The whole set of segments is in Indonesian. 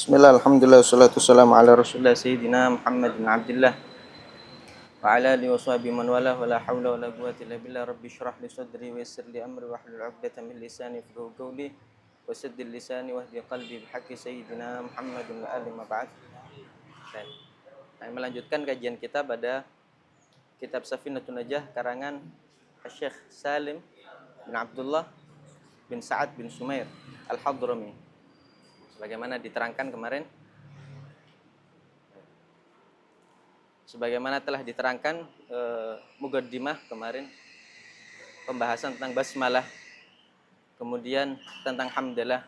Bismillah, alhamdulillah, wassalatu wassalamu ala rasulillah sayyidina Muhammad bin Abdillah wa ala alihi wa sahbihi man wala wa la hawla wa la quwwata illa billah. Rabbi shrah li sadri wa yassir li amri wa hlul 'uqdatam min lisani yafqahu qawli wa saddid lisani wahdi qalbi bihaqqi sayyidina Muhammadin wa ali ma ba'd. Saya melanjutkan kajian kita pada kitab Safinatun Najah karangan Syekh Salim bin Abdullah bin Sa'ad bin Sumair Al-Hadrami. Sebagaimana diterangkan kemarin, sebagaimana telah diterangkan muqaddimah kemarin, pembahasan tentang basmalah, kemudian tentang hamdalah,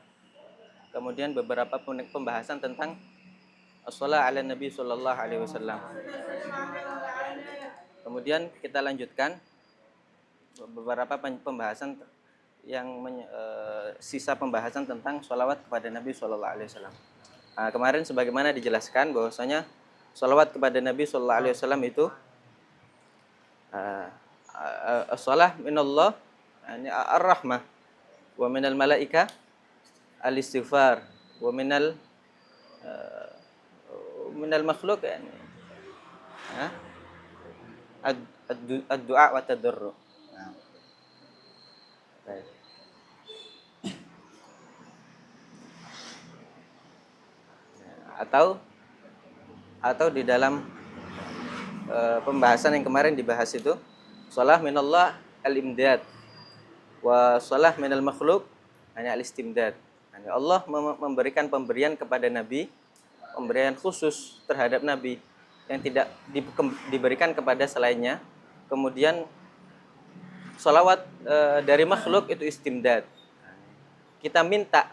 kemudian beberapa pembahasan tentang as-shalah ala Nabi sallallahu alaihi wasallam. Kemudian kita lanjutkan beberapa pembahasan yang sisa pembahasan tentang sholawat kepada Nabi sallallahu alaihi wasallam. Kemarin sebagaimana dijelaskan bahwasanya sholawat kepada Nabi sallallahu alaihi wasallam itu as-shalah minallah, yani ar-rahmah, wa minal malaika al-istighfar, wa minal makhluk, yani ad-du'a wa tadarru. Atau di dalam pembahasan yang kemarin dibahas itu, shalah minallah al-imdad wa shalah minal makhluk hanya al-istimdad. Yani Allah memberikan pemberian kepada Nabi, pemberian khusus terhadap Nabi yang tidak diberikan kepada selainnya. Kemudian sholawat dari makhluk itu istimdad. Kita minta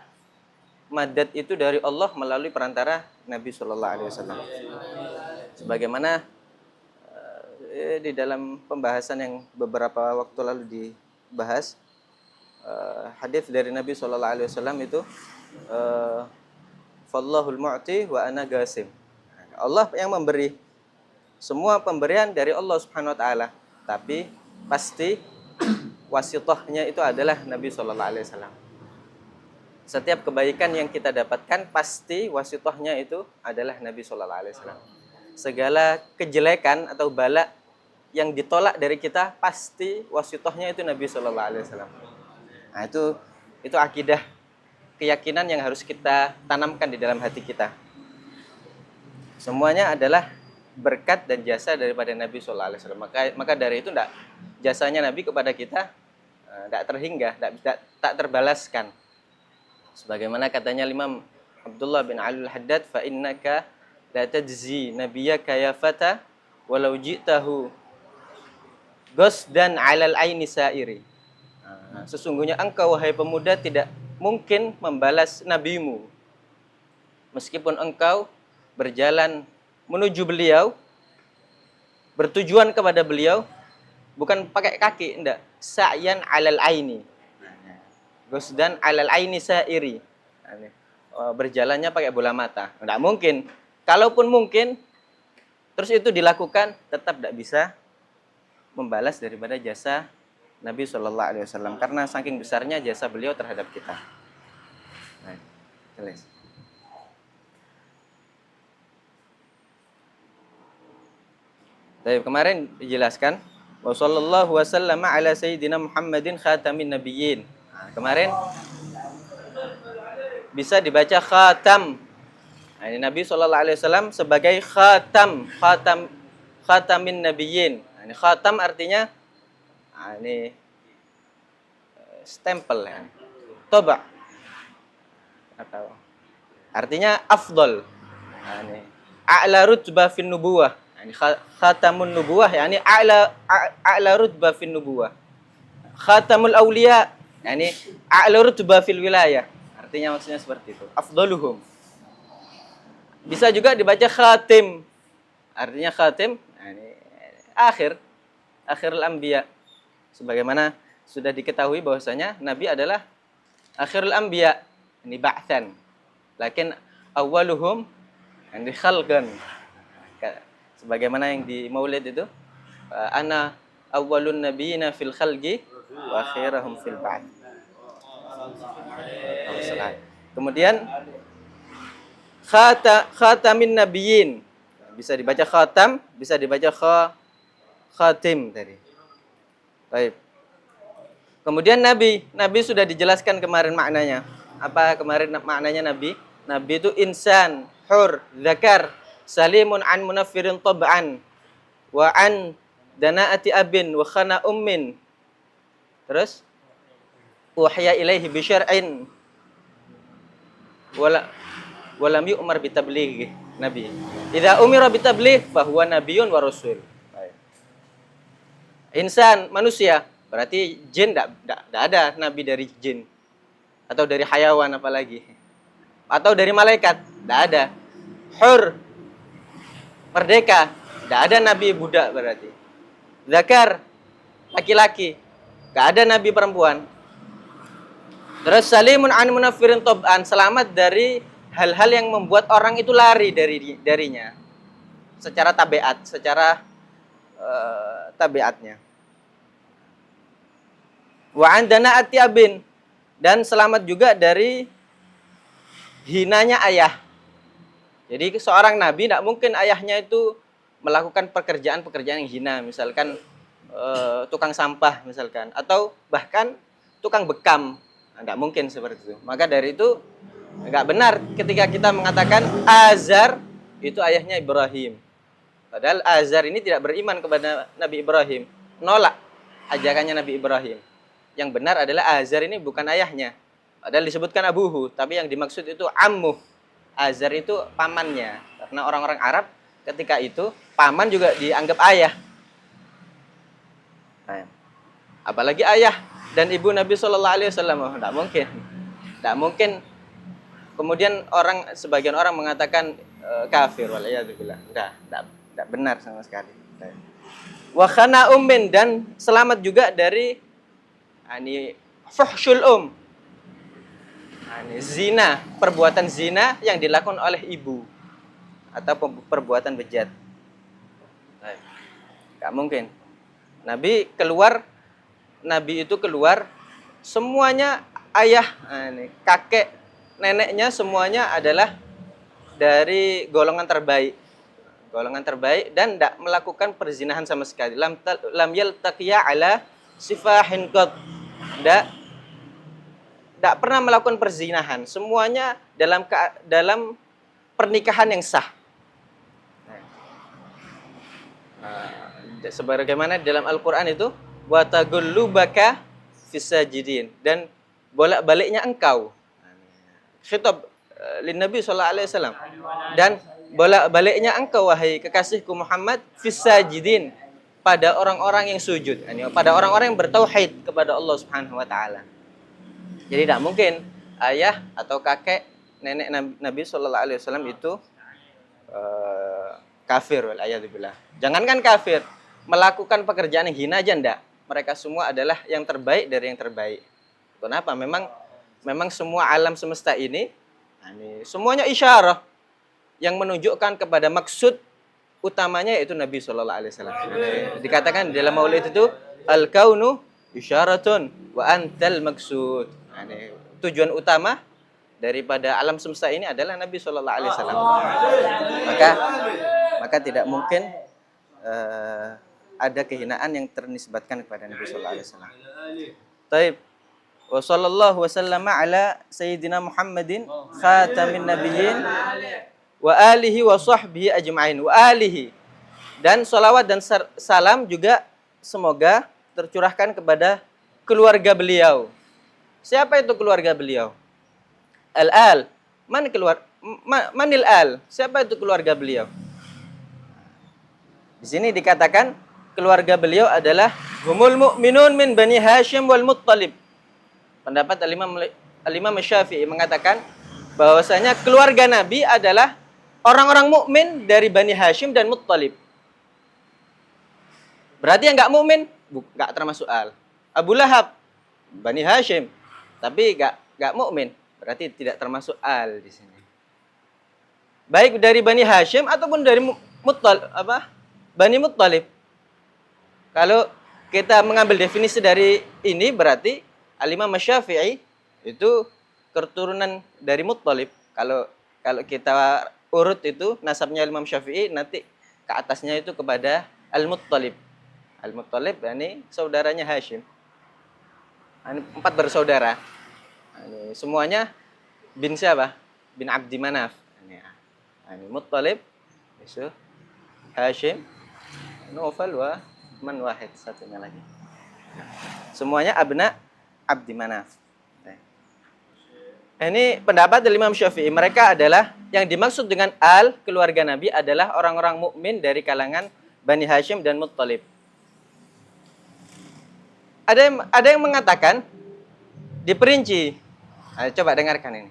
madad itu dari Allah melalui perantara Nabi sallallahu alaihi wasallam. Sebagaimana di dalam pembahasan yang beberapa waktu lalu dibahas, hadis dari Nabi sallallahu alaihi wasallam itu fallahul mu'ti wa ana gasim. Allah yang memberi, semua pemberian dari Allah Subhanahu wa taala, tapi pasti wasithahnya itu adalah Nabi sallallahu alaihi wasallam. Setiap kebaikan yang kita dapatkan pasti wasithahnya itu adalah Nabi sallallahu alaihi wasallam. Segala kejelekan atau bala yang ditolak dari kita pasti wasithahnya itu Nabi sallallahu alaihi wasallam. Nah, itu akidah, keyakinan yang harus kita tanamkan di dalam hati kita. Semuanya adalah berkat dan jasa daripada Nabi sallallahu alaihi wasallam. Maka dari itu jasanya Nabi kepada kita tidak terhingga, tak terbalaskan. Sebagaimana katanya Imam Abdullah bin Ali al-Haddad, fa innaka la tajzi nabiyyaka ya fata walau ji'tahu ghasdan 'alal aini sa'iri. Sesungguhnya engkau wahai pemuda tidak mungkin membalas nabimu meskipun engkau berjalan menuju beliau, bertujuan kepada beliau, bukan pakai kaki, enggak, sa'yan 'alal aini. Ghasdan 'alal aini sa'iri. Berjalannya pakai bola mata. Enggak mungkin. Kalaupun mungkin, terus itu dilakukan, tetap tidak bisa membalas daripada jasa Nabi sallallahu alaihi wasallam, karena saking besarnya jasa beliau terhadap kita. Nah, jelas. Baik, kemarin dijelaskan wa sallallahu wasallama ala sayyidina Muhammadin khatamin nabiyyin. Kemarin bisa dibaca khatam. Nah, ini Nabi sallallahu alaihi wasallam sebagai khatamin nabiyyin. Nah, ini khatam artinya ini stempel ya. Toba. Atau artinya afdal. Nah, ini a'la rutbah fin nubuwah. Nah, ini khatamun nubuwah, yakni a'la rutbah fin nubuwah. Khatamul auliya, yakni a'la rutbah fil wilayah. Artinya maksudnya seperti itu. Afdaluhum. Bisa juga dibaca khatim. Artinya khatim, nah ini akhirul anbiya. Sebagaimana sudah diketahui bahwasanya Nabi adalah akhirul anbiya, ini ba'tsan. Lakin awwaluhum yang dikhalqan. Sebagaimana yang di Maulid itu, ana awwalun nabiyina fil khalqi wa akhirahum fil ba'th. Kemudian khatamin nabiyyin. Bisa dibaca khatam, bisa dibaca khatim tadi. Baik. Kemudian Nabi sudah dijelaskan kemarin maknanya. Apa kemarin maknanya Nabi? Nabi itu insan, hur, zakar, salimun an munaffirin tab'an, wa an dana'ati abin, wa khana ummin. Terus? Wahya ilaihi bisyar'in, walam yu'mar bitabligh Nabi. Idza umira bitabligh fahuwa nabiyyun wa rasul. Insan, manusia. Berarti jin tidak ada nabi dari jin. Atau dari hayawan apalagi. Atau dari malaikat. Tidak ada. Hur. Merdeka. Tidak ada nabi budak berarti. Zakar. Laki-laki. Tidak ada nabi perempuan. Terus salimun an munaffirin tab'an. Selamat dari hal-hal yang membuat orang itu lari darinya. Secara tabiat. Secara tabiatnya. Wa andana atyabin, dan selamat juga dari hinanya ayah. Jadi seorang nabi tidak mungkin ayahnya itu melakukan pekerjaan-pekerjaan yang hina, misalkan tukang sampah misalkan, atau bahkan tukang bekam. Tidak mungkin seperti itu. Maka dari itu nggak benar ketika kita mengatakan Azar itu ayahnya Ibrahim. Padahal Azar ini tidak beriman kepada Nabi Ibrahim, nolak ajakannya Nabi Ibrahim. Yang benar adalah Azar ini bukan ayahnya. Padahal disebutkan abuhu, tapi yang dimaksud itu ammuh. Azar itu pamannya. Karena orang-orang Arab ketika itu paman juga dianggap ayah. Nah, apalagi ayah dan ibu Nabi Shallallahu Alaihi Wasallam, tidak mungkin, tidak mungkin. Kemudian sebagian orang mengatakan kafir, waliyadzubillah. Tidak benar sama sekali. Wa khana ummin, dan selamat juga dari fuhsyul zina, perbuatan zina yang dilakukan oleh ibu atau perbuatan bejat. Gak mungkin. Nabi itu keluar semuanya ayah, kakek, neneknya semuanya adalah dari golongan terbaik. Golongan terbaik dan tidak melakukan perzinahan sama sekali. Lam yaltaqiya ala sifahin qad. Tidak pernah melakukan perzinahan. Semuanya dalam pernikahan yang sah. Sebagaimana dalam Al-Quran itu, wa tagullubaka fisajidin, dan bolak-baliknya engkau. Khitab lin Nabi sallallahu alaihi wasallam, dan bolak-baliknya engkau wahai kekasihku Muhammad fisajidin, pada orang-orang yang sujud, pada orang-orang yang bertauhid kepada Allah Subhanahu wa taala. Jadi tidak mungkin ayah atau kakek, nenek Nabi sallallahu alaihi wasallam itu kafir, waliyadzubillah. Jangankan kafir, melakukan pekerjaan yang hina aja enggak. Mereka semua adalah yang terbaik dari yang terbaik. Kenapa? Memang semua alam semesta ini semuanya isyarah yang menunjukkan kepada maksud utamanya, yaitu Nabi Shallallahu Alaihi Wasallam. Dikatakan dalam maulid itu al-kaunu isyaratun wa antal maksud. Tujuan utama daripada alam semesta ini adalah Nabi Shallallahu Alaihi Wasallam. Maka tidak mungkin ada kehinaan yang ternisbatkan kepada Nabi Shallallahu Alaihi Wasallam. Taib. Wa sallallahu wasallam ala sayyidina Muhammadin khatamin nabiyyin wa alihi wa sahbihi ajma'in. Wa alihi, dan salawat dan salam juga semoga tercurahkan kepada keluarga beliau. Siapa itu keluarga beliau? Al-al. Manil al? Siapa itu keluarga beliau? Di sini dikatakan keluarga beliau adalah humul mu'minun min Bani Hashim wal Muttalib. Pendapat Al-Imam Syafi'i mengatakan bahwasanya keluarga Nabi adalah orang-orang mukmin dari Bani Hashim dan Muttalib. Berarti yang enggak mukmin enggak termasuk al. Abu Lahab Bani Hashim tapi enggak mukmin, berarti tidak termasuk al di sini. Baik dari Bani Hashim ataupun dari Bani Muttalib. Kalau kita mengambil definisi dari ini, berarti Al-Imam Syafi'i itu keturunan dari Muttalib. Kalau Kalau kita urut itu nasabnya Imam Syafi'i, nanti ke atasnya itu kepada Al-Muttalib. Al-Muttalib ini saudaranya Hashim. Ini 4 bersaudara. Ini semuanya bin siapa? Bin Abdi Manaf. Ini Muttalib, Yusuf, Hashim, Naufal, man wahid, satunya lagi. Semuanya abna Abdi Manaf. Ini pendapat dari Imam Syafi'i. Mereka adalah yang dimaksud dengan keluarga Nabi adalah orang-orang mukmin dari kalangan Bani Hashim dan Muttalib. Ada yang mengatakan diperinci. Coba dengarkan ini.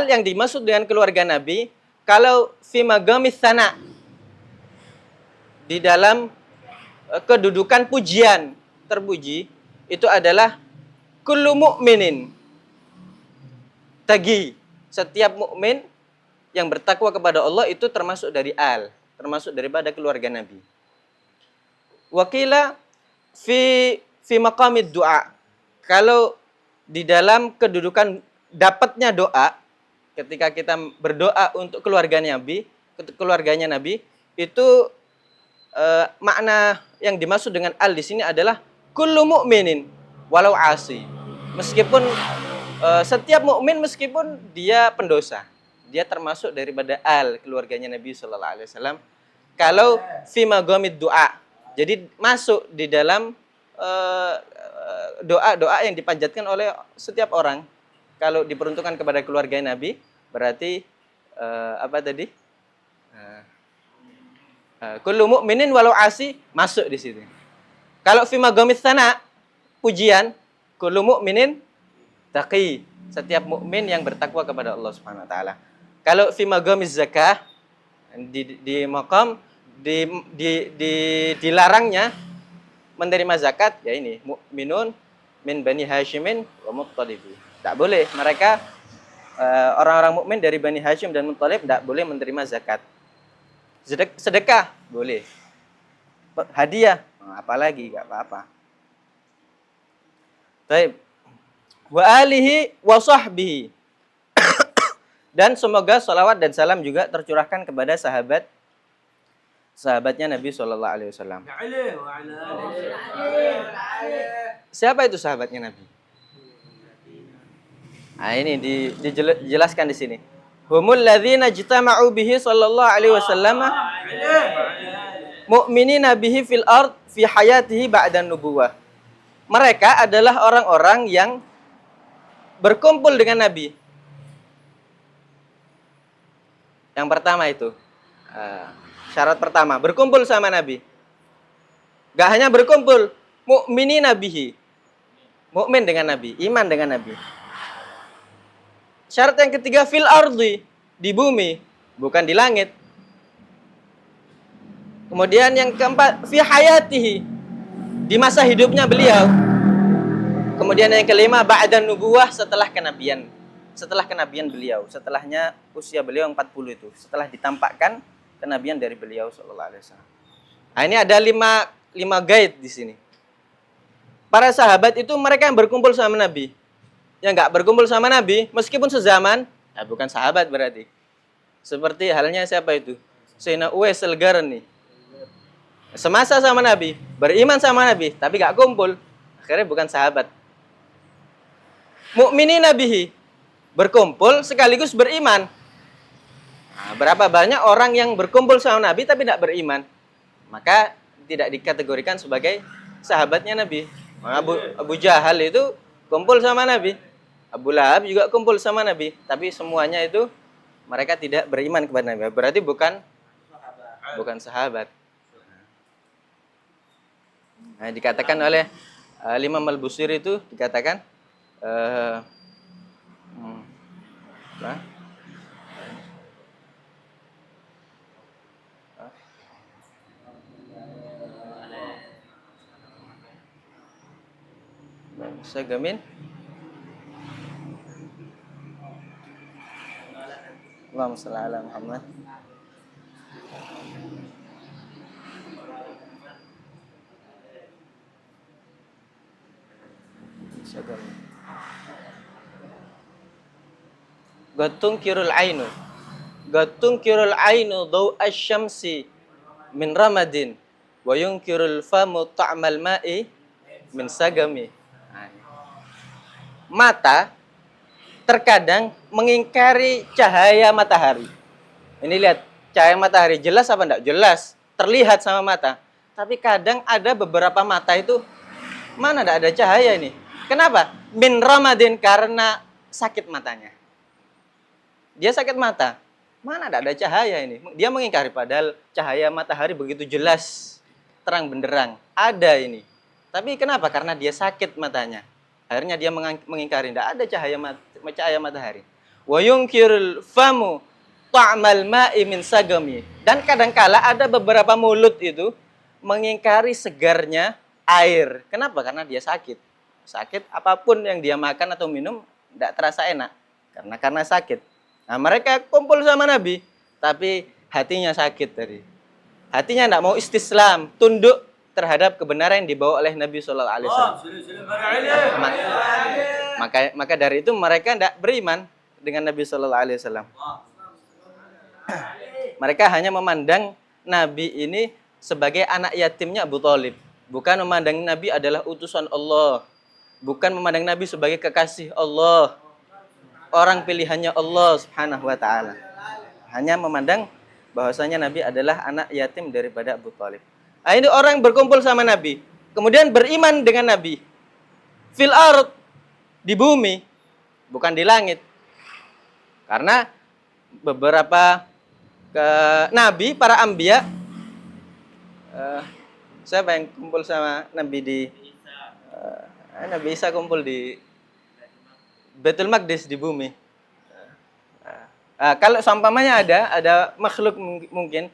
Yang dimaksud dengan keluarga Nabi kalau fi magamis sana, di dalam kedudukan pujian, terpuji, itu adalah kullu mu'minin tagi. Setiap mukmin yang bertakwa kepada Allah itu termasuk dari termasuk daripada keluarga Nabi. Wakila fi maqamid du'a. Kalau di dalam kedudukan dapatnya doa, ketika kita berdoa untuk keluarganya Nabi, itu makna yang dimaksud dengan di sini adalah kullu mu'minin walau asi. Meskipun setiap mukmin meskipun dia pendosa, dia termasuk daripada keluarganya Nabi sallallahu alaihi wasallam. Kalau fi maqamid du'a, jadi masuk di dalam doa-doa yang dipanjatkan oleh setiap orang. Kalau diperuntukkan kepada keluarga Nabi, berarti apa tadi? Kullu mu'minin walau asi masuk di situ. Kalau fi maqamit sana, pujian, kullu mu'minin taqi, setiap mukmin yang bertakwa kepada Allah Subhanahu wa taala. Kalau fi maqamiz zakah, di maqam dilarangnya menerima zakat, ya ini mukminun min Bani Hashimin wa Muttalib. Tak boleh mereka orang-orang mukmin dari Bani Hashim dan Muttalib tidak boleh menerima zakat. Sedekah boleh. Hadiah apalagi enggak apa-apa. Baik. Wa alihi wa sahbihi. Dan semoga salawat dan salam juga tercurahkan kepada sahabatnya Nabi sallallahu alaihi wasallam. Siapa itu sahabatnya Nabi? Nah, ini dijelaskan di sini. Humul ladzina jitama'u bihi sallallahu alaihi wasallam mu'minina bihi fil ard fi hayatihi ba'da nubuwah. Mereka adalah orang-orang yang berkumpul dengan Nabi. Yang pertama itu syarat pertama, berkumpul sama Nabi. Gak hanya berkumpul, mu'minina bihi, mukmin dengan Nabi, iman dengan Nabi. Syarat yang ketiga, fil ardi, di bumi, bukan di langit. Kemudian yang keempat, fi hayatihi, di masa hidupnya beliau. Kemudian yang kelima, ba'dan nubuwah, setelah kenabian beliau. Setelahnya usia beliau 40 itu, setelah ditampakkan kenabian dari beliau sallallahu alaihi wasallam. Nah, ini ada lima guide di sini. Para sahabat itu mereka yang berkumpul sama Nabi. Yang enggak berkumpul sama Nabi, meskipun sezaman, bukan sahabat berarti. Seperti halnya siapa itu? Sayyidina Uwais al-Qarni. Semasa sama Nabi, beriman sama Nabi, tapi enggak kumpul. Akhirnya bukan sahabat. Mukminin nabihi, berkumpul sekaligus beriman. Nah, berapa banyak orang yang berkumpul sama Nabi tapi tidak beriman, maka tidak dikategorikan sebagai sahabatnya Nabi. Abu Jahal itu kumpul sama Nabi, Abu Lahab juga kumpul sama Nabi, tapi semuanya itu mereka tidak beriman kepada Nabi. Berarti bukan sahabat. Nah, dikatakan oleh Imam Al-Busiri itu dikatakan Sagamin Allahumma shalli ala Muhammad. Sagamin Gatungkirul ainu. Gatungkirul ainu daw asyamsi min ramadin wa yunkirul famu ta'mal ma'i min sagami. Nah, mata terkadang mengingkari cahaya matahari. Ini lihat, cahaya matahari jelas apa enggak? Jelas, terlihat sama mata. Tapi kadang ada beberapa mata itu mana enggak ada cahaya ini. Kenapa? Min ramadin, karena sakit matanya. Dia sakit mata. Mana enggak ada cahaya ini. Dia mengingkari padahal cahaya matahari begitu jelas, terang benderang. Ada ini. Tapi kenapa? Karena dia sakit matanya. Akhirnya dia mengingkari, enggak ada cahaya matahari. Wa yunkirul famu ta'mal ma'i min sagami. Dan kadangkala ada beberapa mulut itu mengingkari segarnya air. Kenapa? Karena dia sakit. Sakit, apapun yang dia makan atau minum tidak terasa enak. Karena sakit. Nah, mereka kumpul sama Nabi, tapi hatinya sakit tadi. Hatinya tidak mau istislam, tunduk terhadap kebenaran yang dibawa oleh Nabi Shallallahu Alaihi Wasallam. Maka dari itu mereka tidak beriman dengan Nabi Shallallahu Alaihi Wasallam. Mereka hanya memandang Nabi ini sebagai anak yatimnya Abu Thalib. Bukan memandang Nabi adalah utusan Allah. Bukan memandang Nabi sebagai kekasih Allah. Orang pilihannya Allah Subhanahu wa ta'ala. Hanya memandang bahwasanya Nabi adalah anak yatim daripada Abu Thalib. Nah, ini orang berkumpul sama Nabi. Kemudian beriman dengan Nabi. Fil ard, di bumi. Bukan di langit. Karena beberapa Nabi, para anbiya, siapa yang kumpul sama Nabi di Nabi Isa kumpul di Baitul Maqdis di bumi. Kalau seumpamanya ada makhluk mungkin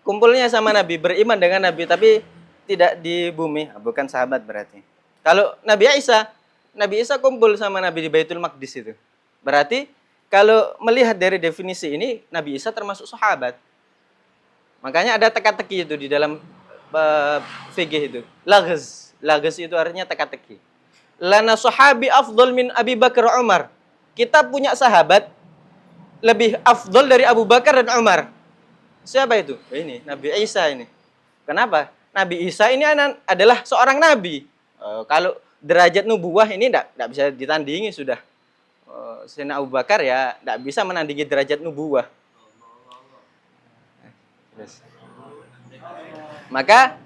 kumpulnya sama Nabi, beriman dengan Nabi tapi tidak di bumi, bukan sahabat berarti. Kalau Nabi Isa kumpul sama Nabi di Baitul Maqdis itu. Berarti kalau melihat dari definisi ini, Nabi Isa termasuk sahabat. Makanya ada teka-teki itu di dalam fikih itu. Laghz itu artinya teka-teki. Lana sahabi afdal min Abi Bakar Umar. Kita punya sahabat lebih afdal dari Abu Bakar dan Umar. Siapa itu? Ini Nabi Isa ini. Kenapa? Nabi Isa ini adalah seorang nabi. Kalau derajat nubuwah ini tidak bisa ditandingi sudah. Sayyidina Abu Bakar ya tidak bisa menandingi derajat nubuwah. Maka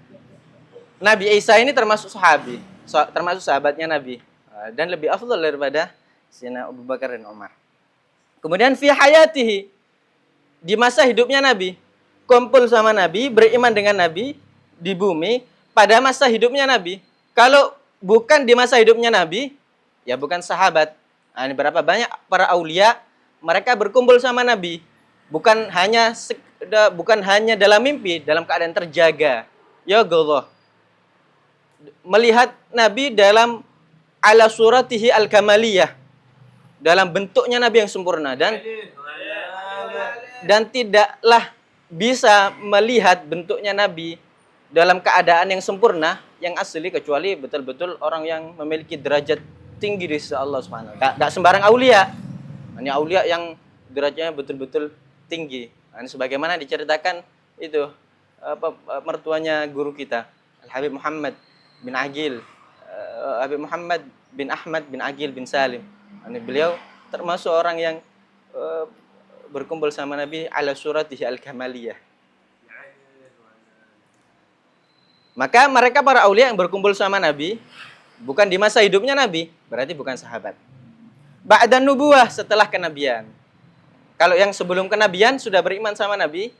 Nabi Isa ini termasuk sahabi, termasuk sahabatnya Nabi, dan lebih afdal daripada Sayyidina Abu Bakar dan Umar. Kemudian fi hayatihi, di masa hidupnya Nabi, kumpul sama Nabi, beriman dengan Nabi di bumi pada masa hidupnya Nabi. Kalau bukan di masa hidupnya Nabi, ya bukan sahabat. Nah, ini berapa banyak para aulia mereka berkumpul sama Nabi, bukan hanya dalam mimpi, dalam keadaan terjaga. Ya Allah, melihat Nabi dalam ala suratihi al-kamaliyah, dalam bentuknya Nabi yang sempurna, dan tidaklah bisa melihat bentuknya Nabi dalam keadaan yang sempurna, yang asli, kecuali betul-betul orang yang memiliki derajat tinggi di sisi Allah Subhanahu wa ta'ala. Enggak sembarang aulia. Hanya aulia yang derajatnya betul-betul tinggi. Nah, sebagaimana diceritakan itu mertuanya guru kita, Al-Habib Muhammad bin Aqil, Habib Muhammad bin Ahmad bin Aqil bin Salim. Ini beliau termasuk orang yang berkumpul sama Nabi ala suratihi al-kamaliyah. Maka mereka para aulia yang berkumpul sama Nabi bukan di masa hidupnya Nabi, berarti bukan sahabat. Ba'dan nubuwah, setelah kenabian. Kalau yang sebelum kenabian sudah beriman sama Nabi,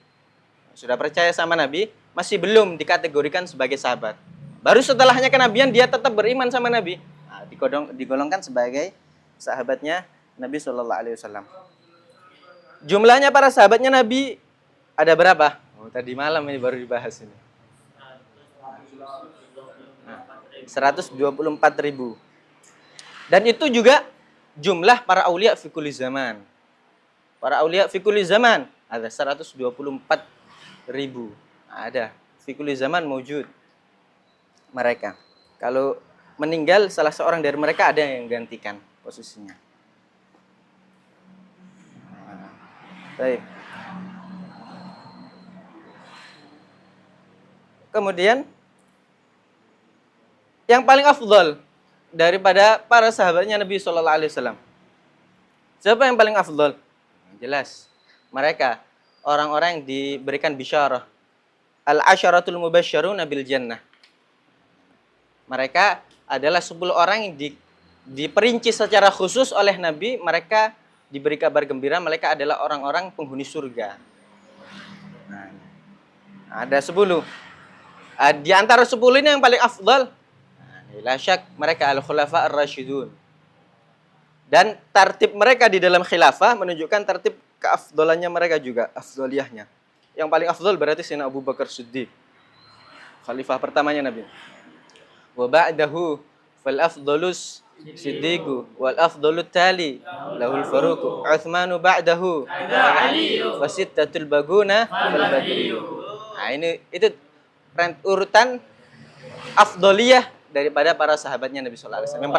sudah percaya sama Nabi, masih belum dikategorikan sebagai sahabat. Baru setelahnya kenabian dia tetap beriman sama Nabi. Nah, digolongkan sebagai sahabatnya Nabi Shallallahu Alaihi Wasallam. Jumlahnya para sahabatnya Nabi ada berapa? Oh, tadi malam ini baru dibahas ini. 124.000. Dan itu juga jumlah para aulia fi kulli zaman. Para aulia fi kulli zaman ada 124.000. Ada fi kulli zaman mawjud mereka. Kalau meninggal salah seorang dari mereka ada yang gantikan posisinya. Baik. Kemudian yang paling afdal daripada para sahabatnya Nabi Shallallahu Alaihi Wasallam. Siapa yang paling afdal? Jelas. Mereka orang-orang yang diberikan bisyarah. Al-asyaratul mubasysyaruna bil jannah. Mereka adalah 10 orang yang diperinci secara khusus oleh Nabi. Mereka diberi kabar gembira. Mereka adalah orang-orang penghuni surga. Nah, ada 10. Di antara 10 ini yang paling afdal, la syak mereka al-khulafa ar-rasyidun. Dan tartib mereka di dalam khilafah menunjukkan tartib keafdalannya mereka juga, afdaliyahnya. Yang paling afdal berarti Sayyidina Abu Bakar Siddiq, khalifah pertamanya Nabi. Wa ba'dahu fal afdalus Siddiqu wal afdalut tali lahul faruqu Utsmanu ba'dahu wa sittatul baguna fal badriyu. Nah, ini itu urutan afdaliyah daripada para sahabatnya Nabi sallallahu alaihi wasallam.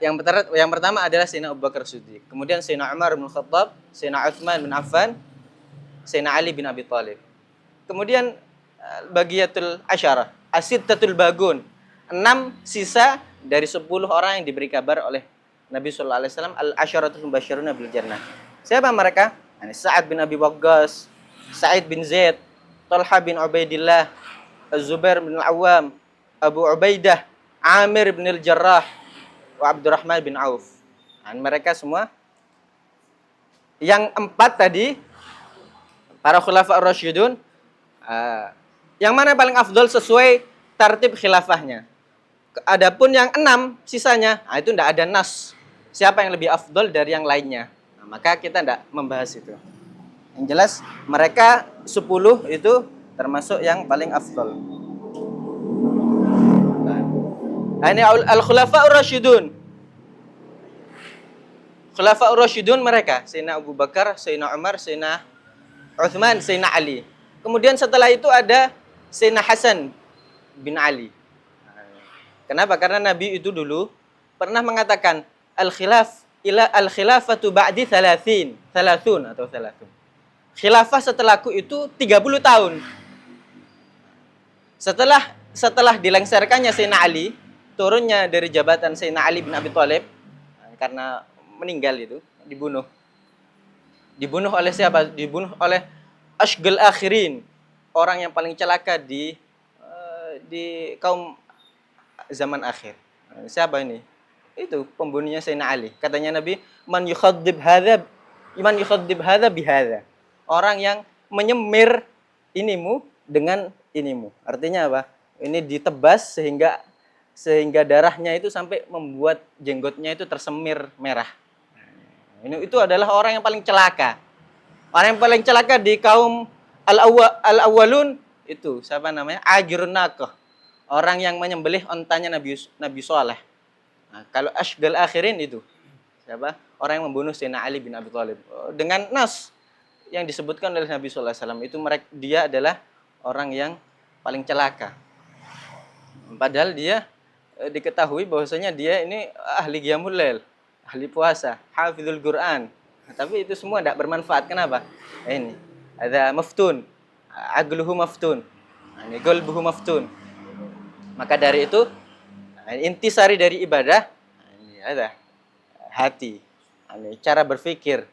Yang pertama adalah Sayyidina Abu Bakar Siddiq, kemudian Sayyidina Umar bin Khattab, Sayyidina Utsman bin Affan, Sayyidina Ali bin Abi Thalib. Kemudian bagiyatul asyarah, asittatul bagun, 6 sisa dari 10 orang yang diberi kabar oleh Nabi sallallahu alaihi wasallam, al-asyaratul mubasysyiruna bil jannah. Siapa mereka? Sa'ad bin Abi Waqqas, Sa'id bin Zaid, Talha bin Ubaidillah, Az-Zubair bin Al-Awwam, Abu Ubaidah, Amir bin Al-Jarrah, wa Abdurrahman bin Auf. Dan mereka semua yang 4 tadi para khulafa ar-rasyidun, yang mana paling afdal sesuai tartib khilafahnya. Adapun yang 6 sisanya, itu tidak ada nas siapa yang lebih afdal dari yang lainnya. Maka kita tidak membahas itu. Yang jelas mereka 10 itu termasuk yang paling afdal. Ini al-khulafa ar-rasyidun. Khulafa ar-rasyidun mereka, Sayyidina Abu Bakar, Sayyidina Umar, Sayyidina Utsman, Sayyidina Ali. Kemudian setelah itu ada Sayyidina Hasan bin Ali. Kenapa? Karena Nabi itu dulu pernah mengatakan al-khilafatu ba'di 30 atau 30. Khilafah setelahku itu 30 tahun. Setelah dilengserkannya Sayyidina Ali, turunnya dari jabatan Sayyidina Ali bin Abi Thalib karena meninggal itu, dibunuh oleh siapa? Dibunuh oleh asygal akhirin, orang yang paling celaka di kaum zaman akhir. Siapa ini? Itu pembunuhnya Sayyidina Ali. Katanya Nabi, man yukhadzib hadza bihadza. Orang yang menyemir inimu dengan inimu. Artinya apa? Ini ditebas sehingga darahnya itu sampai membuat jenggotnya itu tersemir merah. Itu adalah orang yang paling celaka. Orang yang paling celaka di kaum al-awwalun itu siapa namanya? Ajrun naqah. Orang yang menyembelih ontanya Nabi Saleh. Nah, kalau asygal akhirin itu siapa? Orang yang membunuh Sayyidina Ali bin Abi Thalib. Dengan nas yang disebutkan oleh Nabi sallallahu alaihi wasallam itu dia adalah orang yang paling celaka. Padahal dia diketahui bahwasanya dia ini ahli qiyamul lail, ahli puasa, hafizul Quran. Tapi itu semua tidak bermanfaat. Kenapa? Ini ada maftun, aqluhu maftun, ini qalbuhu maftun. Maka dari itu intisari dari ibadah ini ada hati, ini cara berpikir.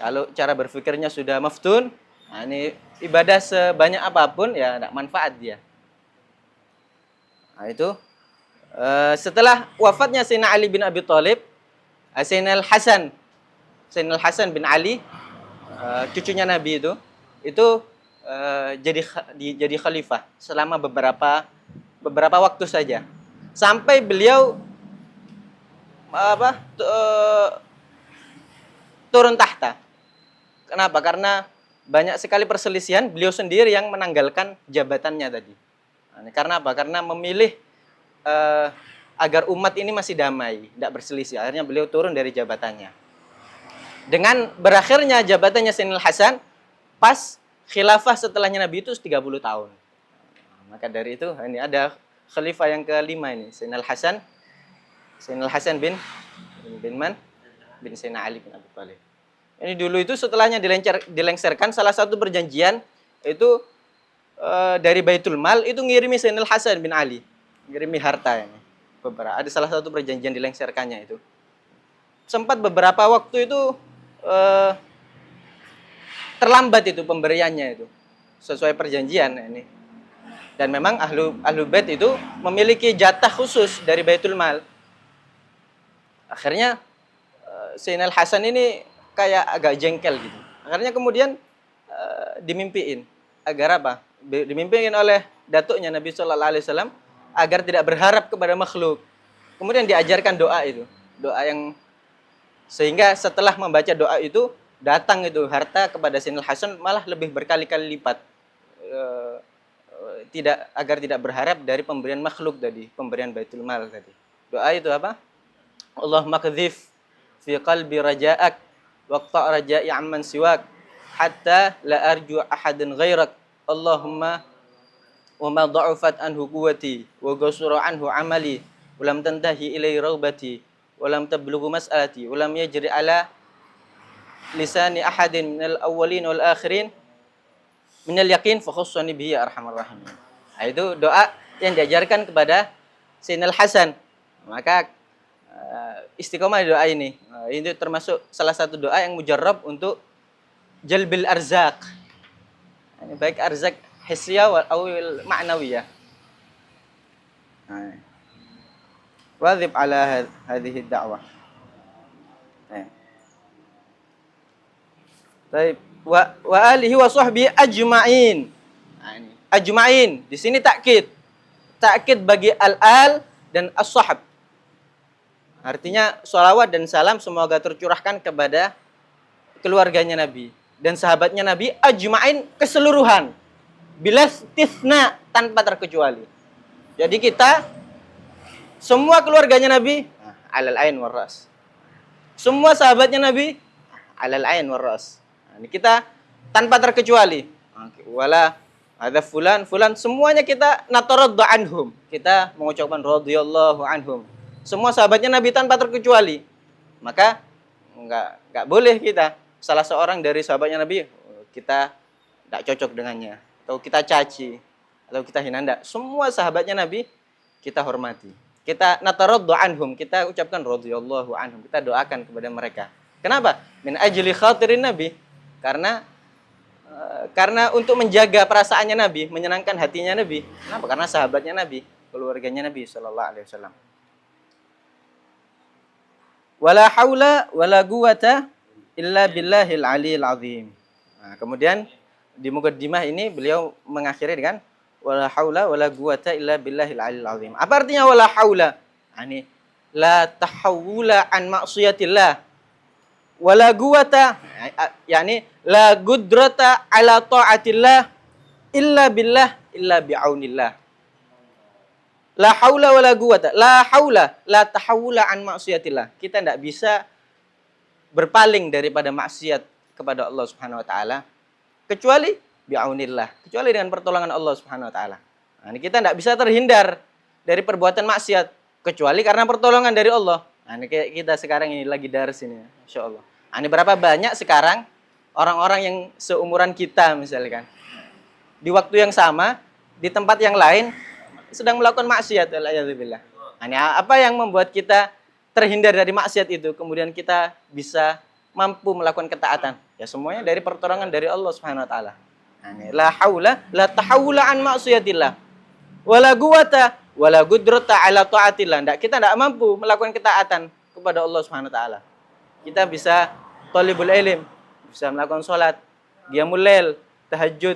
Kalau cara berpikirnya sudah maftun, ini ibadah sebanyak apapun ya tidak manfaat dia. Nah, itu setelah wafatnya Sayyidina Ali bin Abi Thalib, Sayyidina Al-Hasan bin Ali, cucunya Nabi itu jadi khalifah selama beberapa waktu saja, sampai beliau turun tahta. Kenapa? Karena banyak sekali perselisihan, beliau sendiri yang menanggalkan jabatannya tadi. Karena apa? Karena memilih agar umat ini masih damai, tidak berselisih. Akhirnya beliau turun dari jabatannya. Dengan berakhirnya jabatannya Sayyidina Hasan, pas khilafah setelahnya Nabi itu 30 tahun. Maka dari itu ini ada khalifah yang kelima ini, Sayyidina Hasan bin Man? bin Sayyidina Ali bin Abi Thalib. Ini dulu itu setelahnya dilengsarkan salah satu perjanjian itu dari Baitul Mal itu ngirimi Sayyidina Hasan bin Ali, ngirimi harta ini. Beberapa ada salah satu perjanjian dilengsarkannya itu. Sempat beberapa waktu itu terlambat itu pemberiannya itu sesuai perjanjian ini. Dan memang ahlu bait itu memiliki jatah khusus dari Baitul Mal. Akhirnya Sayyidina Hasan ini kayak agak jengkel gitu. Akhirnya kemudian dimimpiin agar apa? Dimimpiin oleh datuknya Nabi Shallallahu Alaihi Wasallam agar tidak berharap kepada makhluk. Kemudian diajarkan doa itu, doa yang sehingga setelah membaca doa itu datang itu harta kepada Sayyidina Hasan malah lebih berkali-kali lipat. Agar tidak berharap dari pemberian makhluk tadi, pemberian Baitul Mal tadi. Doa itu apa? Allahumma qadhif fi qalbi raja'ak waqta' raja'i amman siwak hatta la arju ahadan ghairak. Allahumma wa ma dha'afat anhu quwwati wa ghasura anhu amali wa lam tantahi ilai raghbati wa lam tablughu mas'alati wa lam yajri ala lisani ahadin minal awwalin wal akhirin minal yakin fa khussani bihi arhamar rahimin. Nah, itu doa yang diajarkan kepada Sayyidina Hasan. Maka istiqomah doa ini. Ini termasuk salah satu doa yang mujarrab untuk jalbil arzak. Ini baik arzak hissiyah atau ma'nawiyah. Wadhib ala hadhihi da'wah. Baik. Wa alihi wa sahbihi ajma'in. Nah, ini. Ajma'in. Di sini takkid. Takkid bagi al-al dan as-sahab. Artinya sholawat dan salam semoga tercurahkan kepada keluarganya Nabi dan sahabatnya Nabi ajma'in keseluruhan. Bila istisna tanpa terkecuali. Jadi kita semua keluarganya Nabi alal ain war ras. Semua sahabatnya Nabi alal ain war ras. Ini kita tanpa terkecuali. Wala ada fulan semuanya kita nataraddu anhum. Kita mengucapkan radhiyallahu anhum. Semua sahabatnya Nabi tanpa terkecuali. Maka enggak boleh kita salah seorang dari sahabatnya Nabi kita enggak cocok dengannya atau kita caci atau kita hina. Enggak. Semua sahabatnya Nabi kita hormati. Kita nataraddu anhum, kita ucapkan radhiyallahu anhum. Kita doakan kepada mereka. Kenapa? Min ajli khatirin Nabi. Karena untuk menjaga perasaannya Nabi, menyenangkan hatinya Nabi. Kenapa? Karena sahabatnya Nabi, keluarganya Nabi sallallahu alaihi wasallam. Wala haula wala quwata illa billahil aliyil azim. Nah, kemudian di muqaddimah ini beliau mengakhiri dengan wala haula wala quwata illa billahil aliyil azim. Apa artinya wala haula? Ini la tahawula an ma'siyatillah. Wala quwata yakni la qudrata ala ta'atillah illa billah illa bi'aunillah. La haula wala quwata. La haula la tahawula an ma'siyatillah. Kita tidak bisa berpaling daripada maksiat kepada Allah Subhanahu wa taala kecuali bi'aunillah, kecuali dengan pertolongan Allah Subhanahu wa taala. Nah, ini kita tidak bisa terhindar dari perbuatan maksiat kecuali karena pertolongan dari Allah. Nah, ini kayak kita sekarang ini lagi dars ini, insyaallah. Nah, ini berapa banyak sekarang orang-orang yang seumuran kita misalkan di waktu yang sama di tempat yang lain sedang melakukan maksiat, alhamdulillah. Nah, ini apa yang membuat kita terhindar dari maksiat itu, kemudian kita bisa mampu melakukan ketaatan? Ya semuanya dari pertolongan dari Allah Subhanahu wa taala. Nah, ini la haula la tahawula an maksiatillah wala quwata wala qudrata ala taatillah. Kita tidak mampu melakukan ketaatan kepada Allah Subhanahu wa taala. Kita bisa talibul ilm, bisa melakukan sholat, qiyamul lail, tahajud,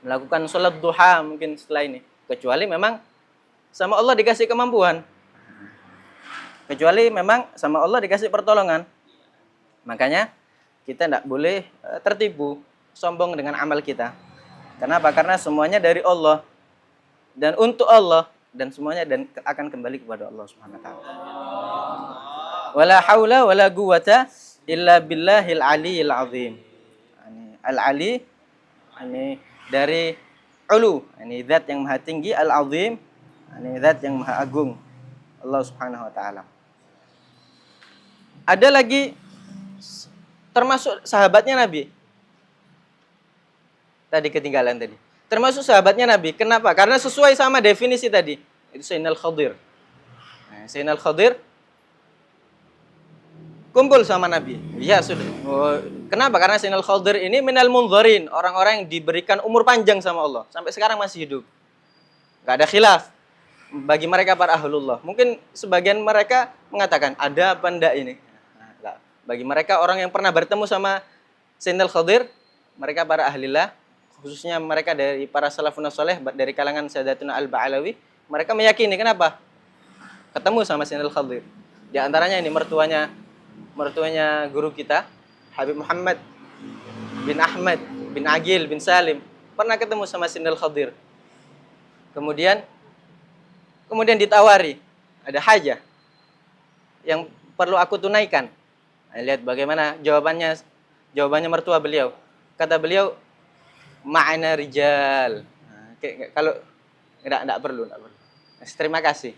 melakukan sholat duha mungkin setelah ini. Kecuali memang sama Allah dikasih kemampuan. Kecuali memang sama Allah dikasih pertolongan. Makanya kita tidak boleh tertipu, sombong dengan amal kita. Kenapa? Karena semuanya dari Allah dan untuk Allah dan semuanya dan akan kembali kepada Allah Subhanahu wa taala. Wala haula wala quwata illa billahil aliyil azim. Al-ali ini dari ulu, ini zat yang maha tinggi, al-azim, ini zat yang maha agung, Allah Subhanahu wa taala. Ada lagi termasuk sahabatnya Nabi. Tadi ketinggalan tadi. Termasuk sahabatnya Nabi. Kenapa? Karena sesuai sama definisi tadi. Itu Sayyidina Al-Khadir. Nah, Sayyidina Al-Khadir kumpul sama Nabi. Iya sudah. Oh, kenapa? Karena Sayyidina Al-Khadir ini minal munzarin, orang-orang yang diberikan umur panjang sama Allah. Sampai sekarang masih hidup. Gak ada khilaf bagi mereka para ahlullah. Mungkin sebagian mereka mengatakan, ada apa enggak ini? Nah, bagi mereka orang yang pernah bertemu sama Sayyidina Al-Khadir, mereka para ahlillah, khususnya mereka dari para salafun saleh dari kalangan Sayyidatuna Al-Ba'alawi, mereka meyakini kenapa? Ketemu sama Sayyidina Al-Khadir. Di antaranya ini mertuanya guru kita, Habib Muhammad bin Ahmad bin Agil bin Salim, pernah ketemu sama Sayyidina Al-Khadir. Kemudian ditawari, ada hajah yang perlu aku tunaikan. Nah, lihat bagaimana jawabannya mertua beliau. Kata beliau, ma'ana rijal. Nah, kalau enggak perlu. Terima kasih.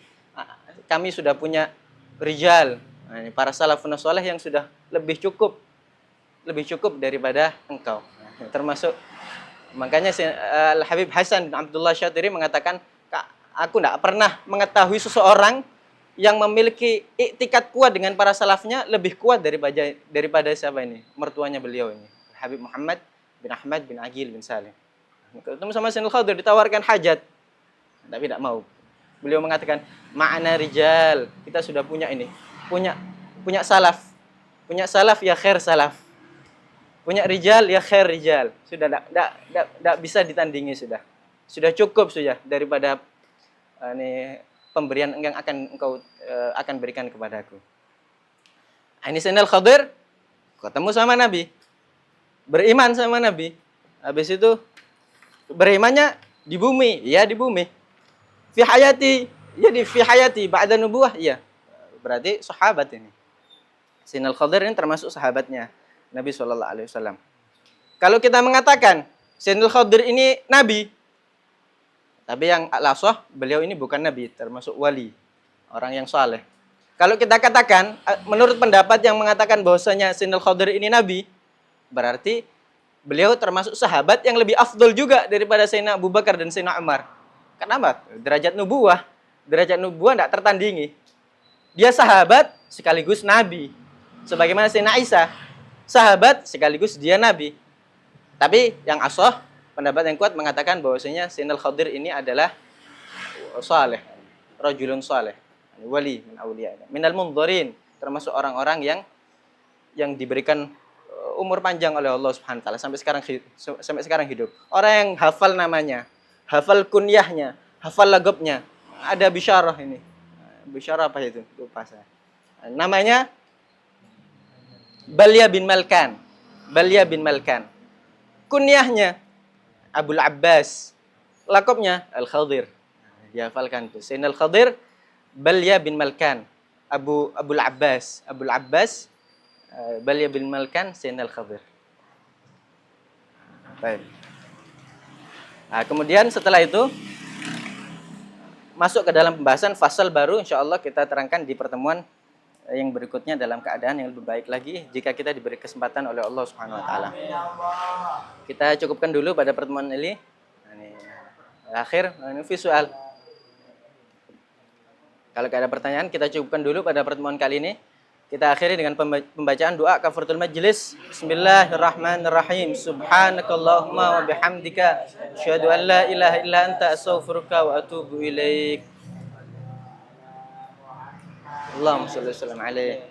Kami sudah punya rijal. Nah, ini para salafun saleh yang sudah lebih cukup daripada engkau. Nah, termasuk makanya Al-Habib Hasan bin Abdullah Syatiri mengatakan, aku tidak pernah mengetahui seseorang yang memiliki iktikad kuat dengan para salafnya lebih kuat daripada siapa ini? Mertuanya beliau ini, Habib Muhammad bin Ahmad bin Agil bin Salim. Ketemu sama Sayyidina Al-Khadir, ditawarkan hajat, tapi tidak mau. Beliau mengatakan, ma'ana rijal, kita sudah punya ini, punya salaf ya khair salaf. Punya rijal ya khair rijal. Sudah tidak bisa ditandingi sudah. Sudah cukup sudah daripada ini pemberian yang engkau akan berikan kepadaku. Ini Sayyidina Al-Khadir ketemu sama Nabi. Beriman sama Nabi. Habis itu berimannya di bumi, ya di bumi. Fi hayati, ya di fi hayati ba'da nubuwah, iya. Berarti sahabat ini. Sayyidina Al-Khadir ini termasuk sahabatnya Nabi SAW. Kalau kita mengatakan Sayyidina Al-Khadir ini Nabi, tapi yang al-asah, beliau ini bukan Nabi, termasuk wali, orang yang saleh. Kalau kita katakan, menurut pendapat yang mengatakan bahwasanya Sayyidina Al-Khadir ini Nabi, berarti beliau termasuk sahabat yang lebih afdol juga daripada Sayyidina Abu Bakar dan Sayyidina Umar. Kenapa? Derajat nubuwah tidak tertandingi. Dia sahabat sekaligus Nabi. Sebagaimana Sayyidina Isa, sahabat sekaligus dia Nabi. Tapi yang asah, pendapat yang kuat mengatakan bahwasanya Sayyidina Al-Khadir ini adalah saleh, rajulun saleh, wali min auliya, minal munzarin, termasuk orang-orang yang diberikan umur panjang oleh Allah Subhanahu wa taala sampai sekarang hidup. Orang yang hafal namanya, hafal kunyahnya, hafal lagabnya. Ada bisyarah ini. Bisyarah apa itu? Lupa saya. Namanya Balya bin Malkan. Kunyahnya Abul Abbas, lakabnya Al-Khadir. Dihafalkan tuh. Sayyidina Al-Khadir, Balya bin Malkan, Abul Abbas, Balya bin Malkan, Sayyidina Al-Khadir. Baik. Nah, kemudian setelah itu masuk ke dalam pembahasan fasal baru, insyaallah kita terangkan di pertemuan yang berikutnya dalam keadaan yang lebih baik lagi jika kita diberi kesempatan oleh Allah Subhanahu wa taala. Kita cukupkan dulu pada pertemuan ini. Akhir ini visual. Kalau ada pertanyaan kita cukupkan dulu pada pertemuan kali ini. Kita akhiri dengan pembacaan doa kafaratul majlis. Bismillahirrahmanirrahim. Subhanakallahumma wa bihamdika asyhadu an la ilaha illa anta astaghfiruka wa atubu ilaik. Allahumma shalli wa sallim alaihi